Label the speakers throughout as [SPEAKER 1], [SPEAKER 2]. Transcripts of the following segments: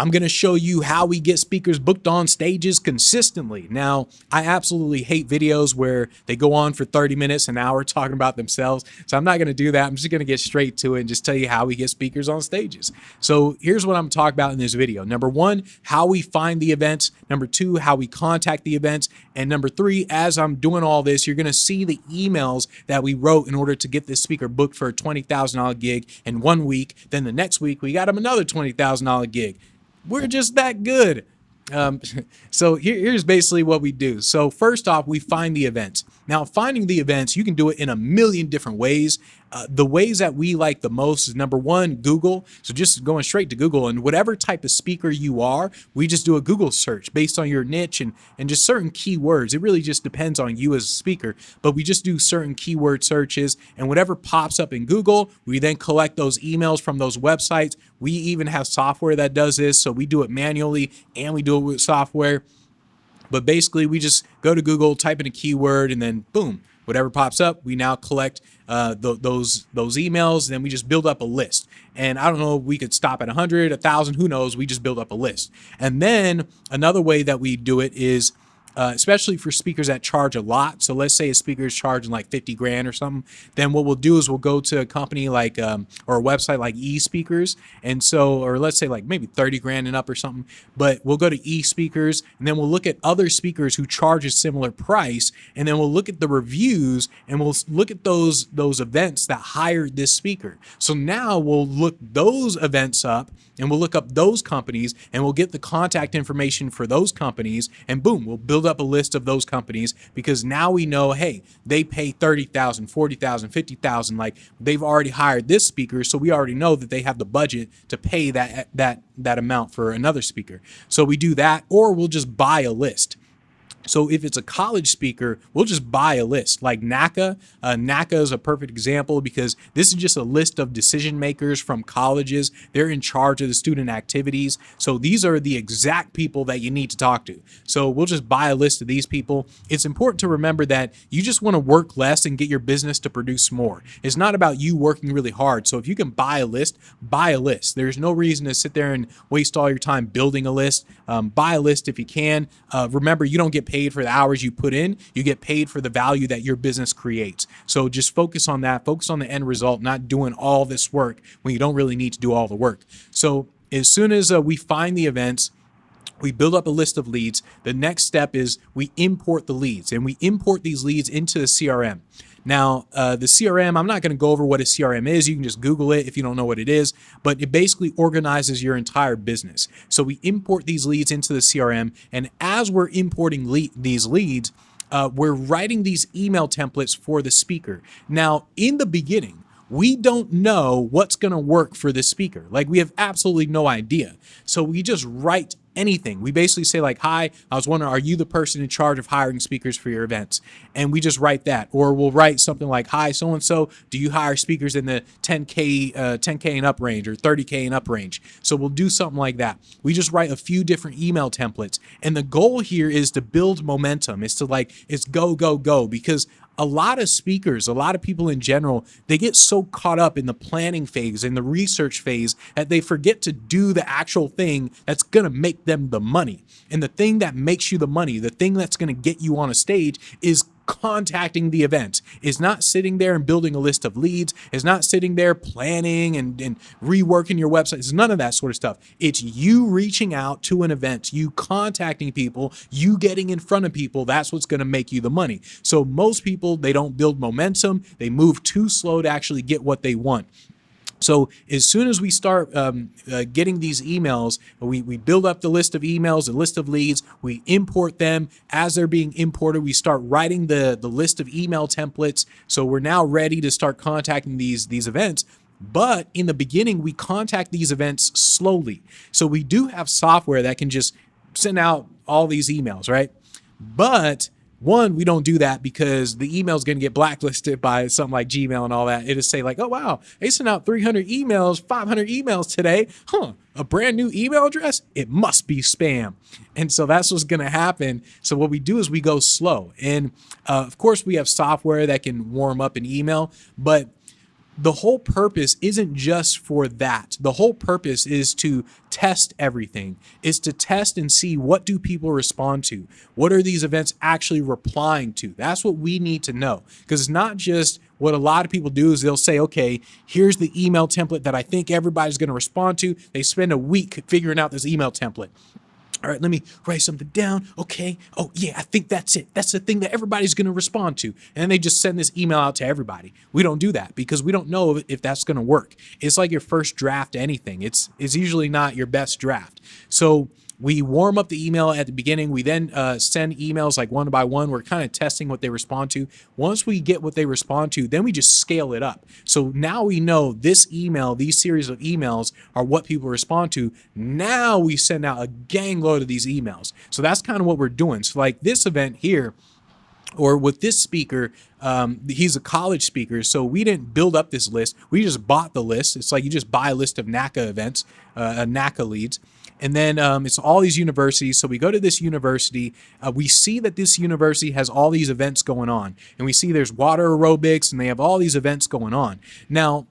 [SPEAKER 1] I'm going to show you how we get speakers booked on stages consistently. Now, I absolutely hate videos where they go on for 30 minutes, an hour talking about themselves. So I'm not going to do that. I'm just going to get straight to it and just tell you how we get speakers on stages. So here's what I'm talking about in this video. Number one, how we find the events. Number two, how we contact the events. And number three, as I'm doing all this, you're going to see the emails that we wrote in order to get this speaker booked for a $20,000 gig in 1 week. Then the next week, we got him another $20,000 gig. We're just that good. So here's basically what we do. So first off, we find the events. Now, finding the events, you can do it in a million different ways. The ways that we like the most is number one, Google. So just going straight to Google, and whatever type of speaker you are, we just do a Google search based on your niche and just certain keywords. It really just depends on you as a speaker, but we just do certain keyword searches, and whatever pops up in Google, we then collect those emails from those websites. We even have software that does this, so we do it manually and we do it with software. But basically, we just go to Google, type in a keyword, and then boom, whatever pops up, we now collect those emails, and then we just build up a list. And I don't know, we could stop at 100, 1,000, who knows? We just build up a list. And then another way that we do it is, especially for speakers that charge a lot. So let's say a speaker is charging like 50 grand or something. Then what we'll do is we'll go to a company like, or a website like eSpeakers. And so, or let's say like maybe 30 grand and up or something, but we'll go to eSpeakers, and then we'll look at other speakers who charge a similar price. And then we'll look at the reviews, and we'll look at those events that hired this speaker. So now we'll look those events up, and we'll look up those companies, and we'll get the contact information for those companies, and boom, we'll build up a list of those companies, because now we know, hey, they pay 30,000, 40,000, 50,000, like they've already hired this speaker, so we already know that they have the budget to pay that amount for another speaker. So we do that, or we'll just buy a list. So if it's a college speaker, we'll just buy a list like NACA. NACA is a perfect example because this is just a list of decision makers from colleges. They're in charge of the student activities. So these are the exact people that you need to talk to. So we'll just buy a list of these people. It's important to remember that you just want to work less and get your business to produce more. It's not about you working really hard. So if you can buy a list, buy a list. There's no reason to sit there and waste all your time building a list. Buy a list if you can. Remember, you don't get paid for the hours you put in. You get paid for the value that your business creates. So just focus on that. Focus on the end result, not doing all this work when you don't really need to do all the work. So as soon as we find the events, we build up a list of leads. The next step is we import the leads, and we import these leads into the CRM. Now, the CRM, I'm not going to go over what a CRM is. You can just Google it if you don't know what it is, but it basically organizes your entire business. So we import these leads into the CRM, and as we're importing these leads, we're writing these email templates for the speaker. Now, in the beginning, we don't know what's going to work for this speaker. Like, we have absolutely no idea. So we just write anything. We basically say like, hi, I was wondering, are you the person in charge of hiring speakers for your events? And we just write that. Or we'll write something like, hi, so-and-so, do you hire speakers in the 10K and up range or 30K and up range? So we'll do something like that. We just write a few different email templates. And the goal here is to build momentum. It's go, go, go, because a lot of speakers, a lot of people in general, they get so caught up in the planning phase and the research phase that they forget to do the actual thing that's going to make them the money. And the thing that makes you the money, the thing that's going to get you on a stage is contacting the event. Is not sitting there and building a list of leads. Is not sitting there planning and reworking your website. It's none of that sort of stuff. It's you reaching out to an event, you contacting people, you getting in front of people. That's what's going to make you the money. So most people, they don't build momentum. They move too slow to actually get what they want. So as soon as we start getting these emails, we build up the list of emails, the list of leads, we import them. As they're being imported, we start writing the list of email templates. So we're now ready to start contacting these events. But in the beginning, we contact these events slowly. So we do have software that can just send out all these emails, right? But one, we don't do that because the email is going to get blacklisted by something like Gmail and all that. It'll say like, oh, wow, they sent out 300 emails, 500 emails today. A brand new email address? It must be spam. And so that's what's going to happen. So what we do is we go slow. And of course, we have software that can warm up an email, but the whole purpose isn't just for that. The whole purpose is to test everything, is to test and see what do people respond to? What are these events actually replying to? That's what we need to know, because it's not just what a lot of people do is they'll say, okay, here's the email template that I think everybody's going to respond to. They spend a week figuring out this email template. All right, let me write something down. Okay. Oh, yeah, I think that's it. That's the thing that everybody's going to respond to. And then they just send this email out to everybody. We don't do that because we don't know if that's going to work. It's like your first draft to anything. It's usually not your best draft. So we warm up the email at the beginning. We then send emails like one by one. We're kind of testing what they respond to. Once we get what they respond to, then we just scale it up. So now we know this email, these series of emails are what people respond to. Now we send out a gang load of these emails. So that's kind of what we're doing. So like this event here, or with this speaker, he's a college speaker, so we didn't build up this list. We just bought the list. It's like you just buy a list of NACA events, NACA leads. And then it's all these universities. So we go to this university. We see that this university has all these events going on. And we see there's water aerobics and they have all these events going on. Now,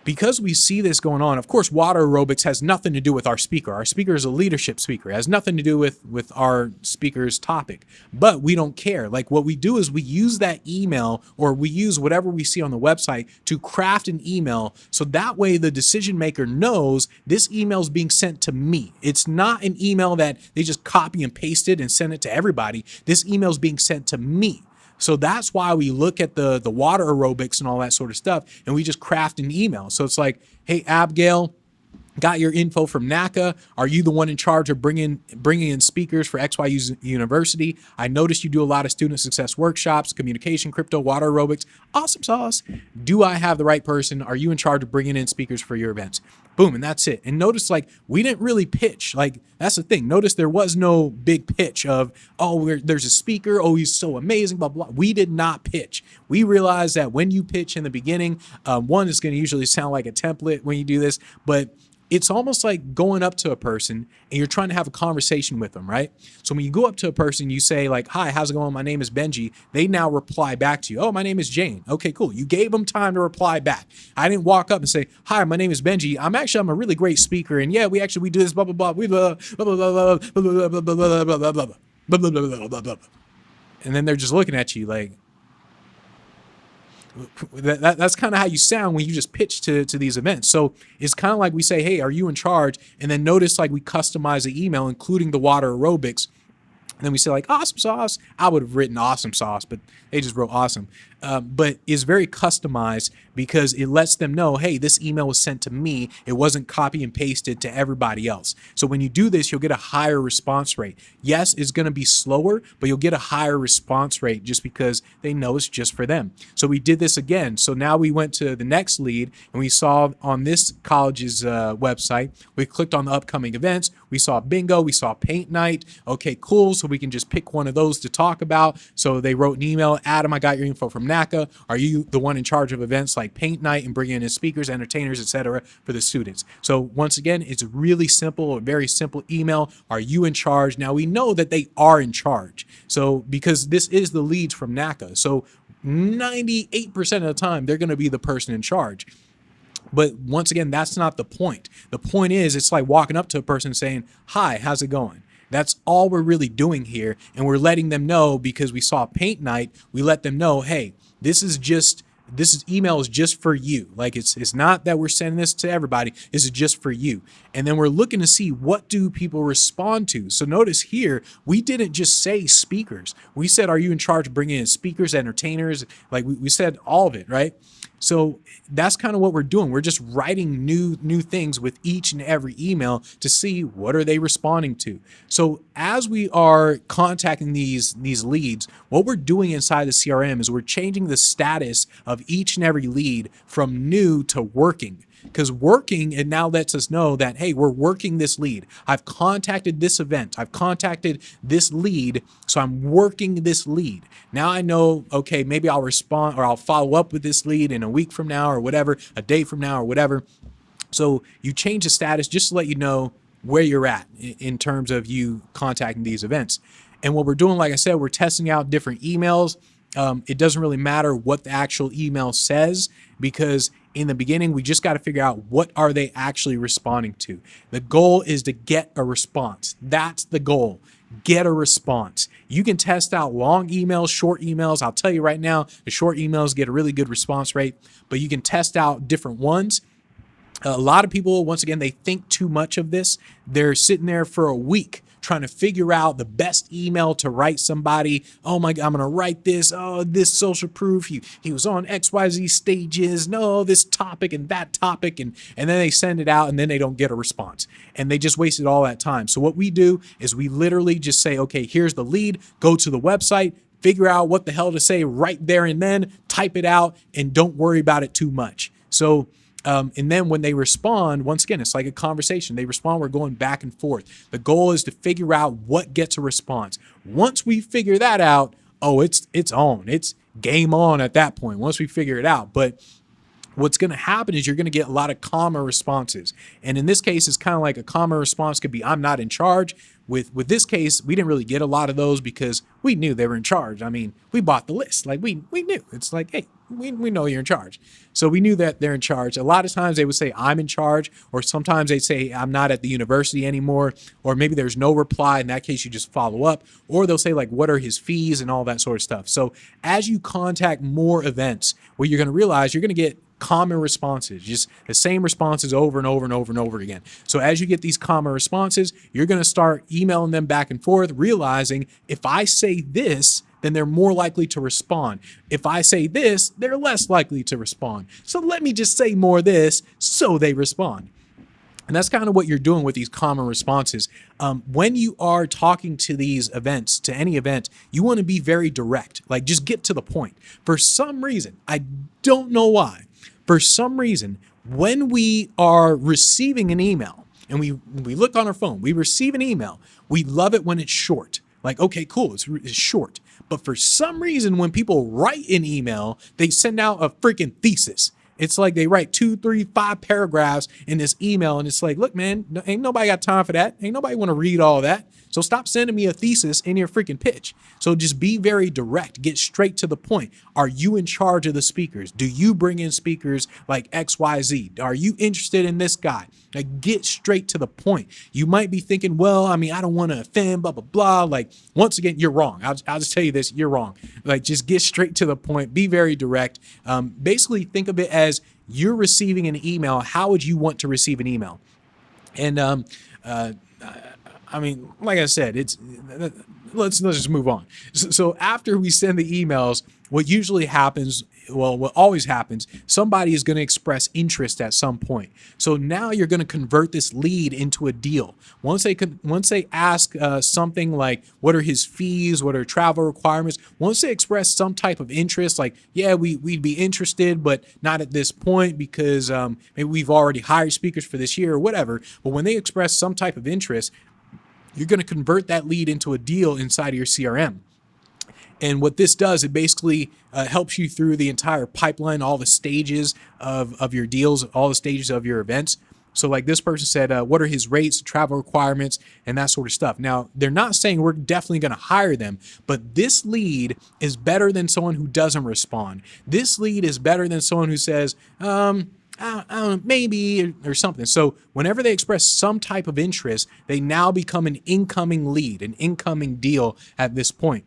[SPEAKER 1] because we see this going on, of course, water aerobics has nothing to do with our speaker. Our speaker is a leadership speaker. It has nothing to do with our speaker's topic. But we don't care. Like what we do is we use that email, or we use whatever we see on the website to craft an email. So that way the decision maker knows this email is being sent to me. It's not an email that they just copy and paste it and send it to everybody. This email is being sent to me. So that's why we look at the water aerobics and all that sort of stuff, and we just craft an email. So it's like, hey, Abigail, got your info from NACA. Are you the one in charge of bringing in speakers for XYU University? I noticed you do a lot of student success workshops, communication, crypto, water aerobics. Awesome sauce. Do I have the right person? Are you in charge of bringing in speakers for your events? Boom, and that's it. And notice, like, we didn't really pitch. Like, that's the thing. Notice there was no big pitch of, oh, there's a speaker. Oh, he's so amazing, blah, blah. We did not pitch. We realized that when you pitch in the beginning, one is going to usually sound like a template when you do this, but it's almost like going up to a person and you're trying to have a conversation with them, right? So when you go up to a person, you say like, hi, how's it going? My name is Benji. They now reply back to you. Oh, my name is Jane. Okay, cool. You gave them time to reply back. I didn't walk up and say, hi, my name is Benji. I'm a really great speaker. And yeah, we do this, blah, blah, blah, we blah, blah, blah, blah, blah, blah, blah, blah, blah, blah, blah, blah, blah, blah, blah. And then they're just looking at you like, that's kind of how you sound when you just pitch to these events. So it's kind of like we say, hey, are you in charge? And then notice like we customize the email, including the water aerobics. And then we say like awesome sauce. I would have written awesome sauce, but they just wrote awesome. But it's very customized because it lets them know, hey, this email was sent to me. It wasn't copy and pasted to everybody else. So when you do this, you'll get a higher response rate. Yes, it's going to be slower, but you'll get a higher response rate just because they know it's just for them. So we did this again. So now we went to the next lead and we saw on this college's website, we clicked on the upcoming events. We saw bingo, we saw paint night. Okay, cool. So we can just pick one of those to talk about. So they wrote an email, Adam, I got your info from NACA. Are you the one in charge of events like paint night and bringing in speakers, entertainers, etc. for the students? So once again, it's really simple, a very simple email. Are you in charge? Now we know that they are in charge. So because this is the leads from NACA. So 98% of the time, they're going to be the person in charge. But once again, that's not the point. The point is, it's like walking up to a person saying, hi, how's it going? That's all we're really doing here. And we're letting them know, because we saw paint night, we let them know, hey, this email is just for you. Like it's not that we're sending this to everybody. This is just for you. And then we're looking to see, what do people respond to? So notice here, we didn't just say speakers. We said, are you in charge of bringing in speakers, entertainers? Like we said all of it, right? So that's kind of what we're doing. We're just writing new things with each and every email to see what are they responding to. So as we are contacting these leads, what we're doing inside the CRM is we're changing the status of each and every lead from new to working. Because working, it now lets us know that, hey, we're working this lead. I've contacted this event. I've contacted this lead. So I'm working this lead. Now I know, okay, maybe I'll respond or I'll follow up with this lead in a week from now or whatever, a day from now or whatever. So you change the status just to let you know where you're at in terms of you contacting these events. And what we're doing, like I said, we're testing out different emails. it doesn't really matter what the actual email says, because in the beginning, we just got to figure out what are they actually responding to. The goal is to get a response. That's the goal. Get a response. You can test out long emails, short emails. I'll tell you right now, the short emails get a really good response rate, but you can test out different ones. A lot of people, once again, they think too much of this. They're sitting there for a week trying to figure out the best email to write somebody. Oh my God, I'm going to write this. Oh, this social proof. He was on XYZ stages. No, this topic and that topic. And then they send it out and then they don't get a response. And they just wasted all that time. So what we do is we literally just say, okay, here's the lead. Go to the website, figure out what the hell to say right there and then, type it out, and don't worry about it too much. So and then when they respond, once again, it's like a conversation. They respond, we're going back and forth. The goal is to figure out what gets a response. Once we figure that out, oh, it's on. It's game on at that point, once we figure it out. But what's going to happen is you're going to get a lot of calmer responses. And in this case, it's kind of like a calmer response could be, I'm not in charge. With this case, we didn't really get a lot of those because we knew they were in charge. I mean, we bought the list. Like we knew. It's like, hey, we know you're in charge. So we knew that they're in charge. A lot of times they would say, I'm in charge, or sometimes they say, I'm not at the university anymore, or maybe there's no reply. In that case, you just follow up, or they'll say like, what are his fees and all that sort of stuff. So as you contact more events, what you're going to realize, you're going to get common responses, just the same responses over and over and over and over again. So as you get these common responses, you're going to start emailing them back and forth, realizing if I say this, then they're more likely to respond. If I say this, they're less likely to respond. So let me just say more of this so they respond. And that's kind of what you're doing with these common responses. When you are talking to these events, to any event, you want to be very direct, like just get to the point. For some reason, I don't know why, for some reason, when we are receiving an email and we look on our phone, we receive an email, we love it when it's short. Like, okay, cool, it's short. But for some reason, when people write an email, they send out a freaking thesis. It's like they write 2, 3, 5 paragraphs in this email. And it's like, look, man, ain't nobody got time for that. Ain't nobody want to read all that. So stop sending me a thesis in your freaking pitch. So just be very direct. Get straight to the point. Are you in charge of the speakers? Do you bring in speakers like XYZ? Are you interested in this guy? Like, get straight to the point. You might be thinking, well, I mean, I don't want to offend, blah, blah, blah. Like, once again, you're wrong. I'll just tell you this, you're wrong. Like, just get straight to the point. Be very direct. Basically, think of it as you're receiving an email. How would you want to receive an email? And I mean, like I said, let's just move on. So after we send the emails, what usually happens, well, what always happens, somebody is going to express interest at some point. So now you're going to convert this lead into a deal. Once they ask something like, what are his fees? What are travel requirements? Once they express some type of interest, like, yeah, we'd be interested, but not at this point because maybe we've already hired speakers for this year or whatever. But when they express some type of interest, you're going to convert that lead into a deal inside of your CRM. And what this does, it basically helps you through the entire pipeline, all the stages of your deals, all the stages of your events. So like this person said, what are his rates, travel requirements, and that sort of stuff. Now, they're not saying we're definitely going to hire them, but this lead is better than someone who doesn't respond. This lead is better than someone who says, I don't know, maybe or something. So whenever they express some type of interest, they now become an incoming lead, an incoming deal at this point.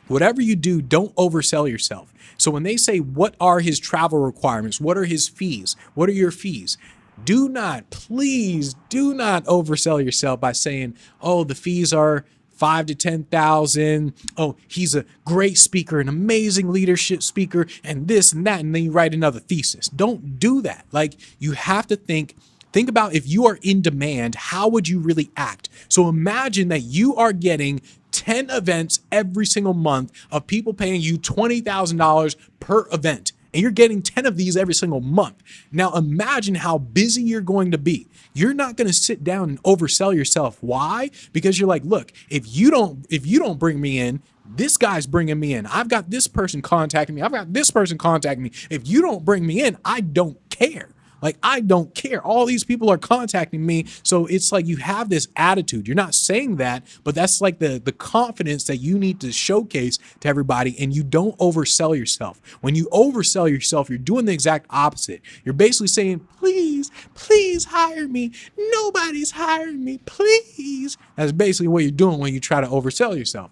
[SPEAKER 1] Whatever you do, don't oversell yourself. So when they say, what are his travel requirements? What are his fees? What are your fees? Please do not oversell yourself by saying, oh, the fees are 5 to 10,000. Oh, he's a great speaker, an amazing leadership speaker, and this and that. And then you write another thesis. Don't do that. Like, you have to think about if you are in demand, how would you really act? So imagine that you are getting 10 events every single month of people paying you $20,000 per event. And you're getting 10 of these every single month. Now imagine how busy you're going to be. You're not going to sit down and oversell yourself. Why? Because you're like, look, if you don't bring me in, this guy's bringing me in. I've got this person contacting me. I've got this person contacting me. If you don't bring me in, I don't care. Like, I don't care. All these people are contacting me. So it's like you have this attitude. You're not saying that, but that's like the confidence that you need to showcase to everybody, and you don't oversell yourself. When you oversell yourself, you're doing the exact opposite. You're basically saying, please, please hire me. Nobody's hiring me, please. That's basically what you're doing when you try to oversell yourself.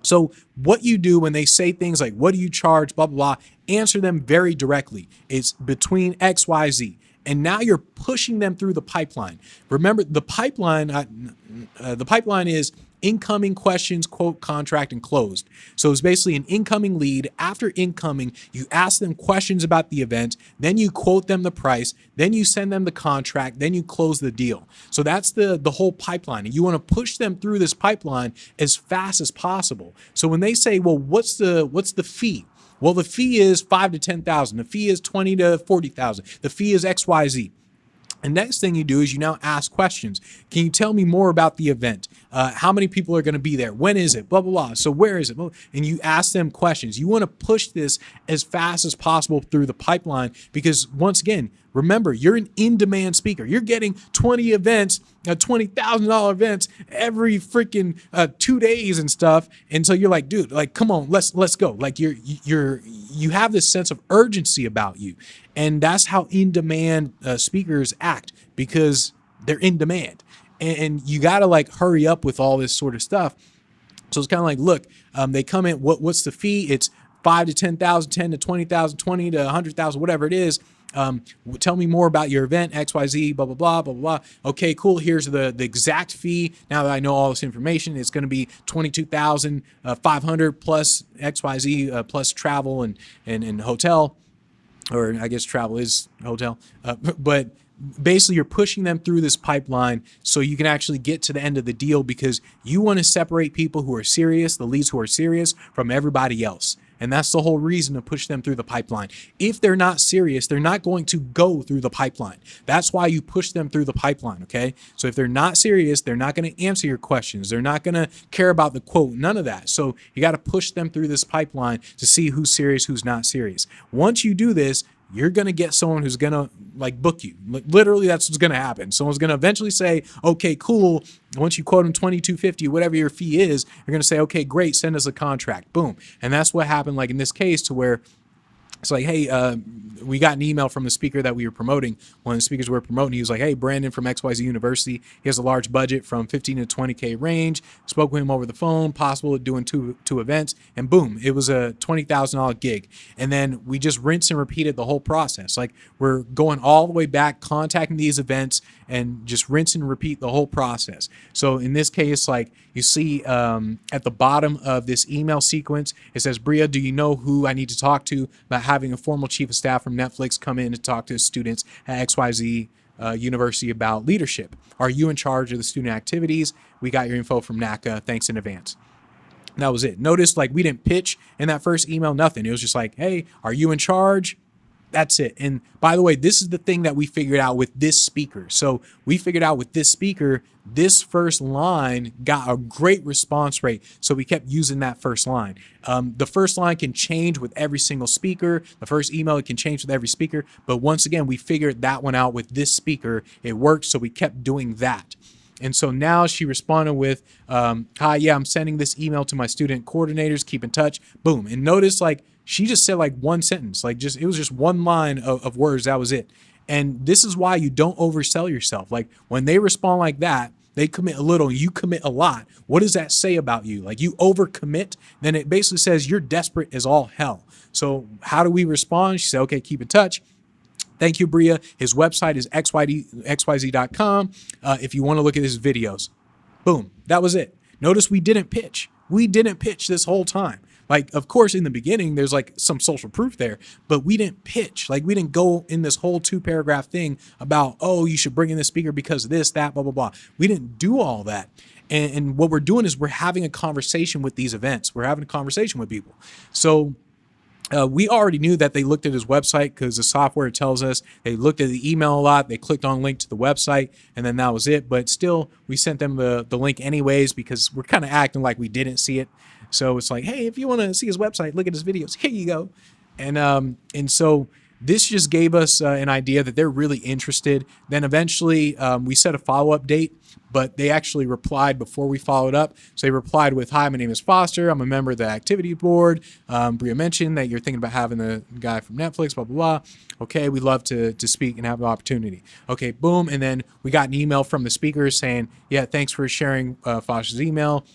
[SPEAKER 1] So what you do when they say things like, what do you charge, blah, blah, blah, answer them very directly. It's between X, Y, Z. And now you're pushing them through the pipeline. Remember, the pipeline is incoming questions, quote, contract, and closed. So it's basically an incoming lead. After incoming, you ask them questions about the event, then you quote them the price, then you send them the contract, then you close the deal. So that's the whole pipeline. And you want to push them through this pipeline as fast as possible. So when they say, well, what's the fee? Well, the fee is $5,000 to $10,000. The fee is $20,000 to $40,000. The fee is XYZ. And next thing you do is you now ask questions. Can you tell me more about the event? How many people are going to be there? When is it? Blah, blah, blah. So where is it? And you ask them questions. You want to push this as fast as possible through the pipeline because, once again, remember, you're an in-demand speaker. You're getting 20 events, $20,000 events every freaking 2 days and stuff. And so you're like, dude, like, come on, let's go. Like you have this sense of urgency about you. And that's how in-demand speakers act, because they're in demand. And you got to like hurry up with all this sort of stuff. So it's kind of like, look, they come in, what's the fee? It's $5,000 to $10,000, $10,000 to $20,000, $20,000 to $100,000, whatever it is. Tell me more about your event, XYZ, blah, blah, blah, blah, blah. Okay, cool. Here's the exact fee. Now that I know all this information, it's going to be $22,500 plus XYZ plus travel and hotel, or I guess travel is hotel. But basically, you're pushing them through this pipeline so you can actually get to the end of the deal, because you want to separate people who are serious, the leads who are serious, from everybody else. And that's the whole reason to push them through the pipeline. If they're not serious, they're not going to go through the pipeline. That's why you push them through the pipeline, okay? So if they're not serious, they're not going to answer your questions. They're not going to care about the quote, none of that. So you got to push them through this pipeline to see who's serious, who's not serious. Once you do this, you're going to get someone who's going to like book you. Literally, that's what's going to happen. Someone's going to eventually say, okay, cool. Once you quote them $22.50, whatever your fee is, you're going to say, okay, great, send us a contract. Boom. And that's what happened like in this case, to where it's like, hey, we got an email from the speaker that we were promoting. One of the speakers we were promoting, he was like, hey, Brandon from XYZ University. He has a large budget from 15 to 20K range. Spoke with him over the phone, possible of doing two events. And boom, it was a $20,000 gig. And then we just rinse and repeated the whole process. Like, we're going all the way back, contacting these events, and just rinse and repeat the whole process. So in this case, like you see at the bottom of this email sequence, it says, Bria, do you know who I need to talk to about having a formal chief of staff from Netflix come in to talk to students at XYZ University about leadership? Are you in charge of the student activities? We got your info from NACA. Thanks in advance. And that was it. Notice, like, we didn't pitch in that first email, nothing. It was just like, hey, are you in charge? That's it. And by the way, this is the thing that we figured out with this speaker. So we figured out with this speaker, this first line got a great response rate. So we kept using that first line. The first line can change with every single speaker. The first email, it can change with every speaker. But once again, we figured that one out with this speaker. It worked. So we kept doing that. And so now she responded with, hi, yeah, I'm sending this email to my student coordinators. Keep in touch. Boom. And notice, like, she just said like one sentence, like it was just one line of words. That was it. And this is why you don't oversell yourself. Like, when they respond like that, they commit a little, you commit a lot. What does that say about you? Like, you overcommit, then it basically says you're desperate as all hell. So how do we respond? She said, okay, keep in touch. Thank you, Bria. His website is xyz.com. If you want to look at his videos. Boom. That was it. Notice we didn't pitch. We didn't pitch this whole time. Like, of course, in the beginning, there's like some social proof there, but we didn't pitch. Like, we didn't go in this whole 2-paragraph thing about, oh, you should bring in the speaker because of this, that, blah, blah, blah. We didn't do all that. And what we're doing is we're having a conversation with these events. We're having a conversation with people. So we already knew that they looked at his website, because the software tells us they looked at the email a lot. They clicked on a link to the website, and then that was it. But still, we sent them the link anyways, because we're kind of acting like we didn't see it. So it's like, hey, if you want to see his website, look at his videos. Here you go. And so this just gave us an idea that they're really interested. Then eventually we set a follow-up date, but they actually replied before we followed up. So they replied with, "Hi, my name is Foster. I'm a member of the activity board. Bria mentioned that you're thinking about having the guy from Netflix, blah, blah, blah. Okay, we'd love to speak and have the opportunity." Okay, boom. And then we got an email from the speakers saying, "Yeah, thanks for sharing Foster's email.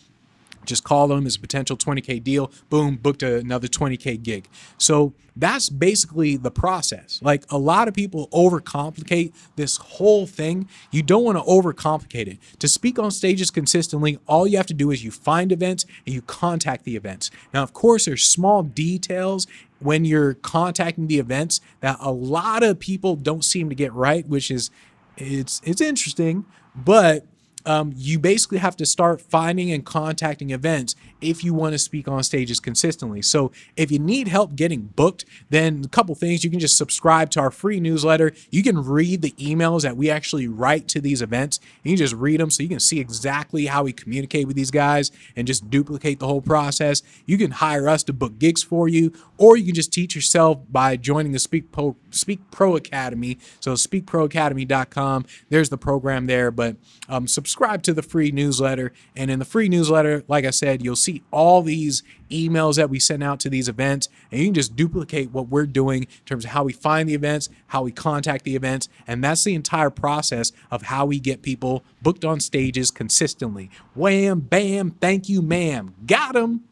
[SPEAKER 1] Just call them as a potential 20K deal." Boom, booked another 20K gig. So that's basically the process. Like, a lot of people overcomplicate this whole thing. You don't want to overcomplicate it. To speak on stages consistently, all you have to do is you find events and you contact the events. Now, of course, there's small details when you're contacting the events that a lot of people don't seem to get right, which is, it's interesting, but you basically have to start finding and contacting events if you want to speak on stages consistently. So if you need help getting booked, then a couple things: you can just subscribe to our free newsletter. You can read the emails that we actually write to these events. You can just read them so you can see exactly how we communicate with these guys and just duplicate the whole process. You can hire us to book gigs for you, or you can just teach yourself by joining the Speak Pro Academy. So speakproacademy.com, there's the program there. But subscribe to the free newsletter, and in the free newsletter, like I said, you'll see all these emails that we send out to these events, and you can just duplicate what we're doing in terms of how we find the events, how we contact the events, and that's the entire process of how we get people booked on stages consistently. Wham, bam, thank you, ma'am. Got 'em.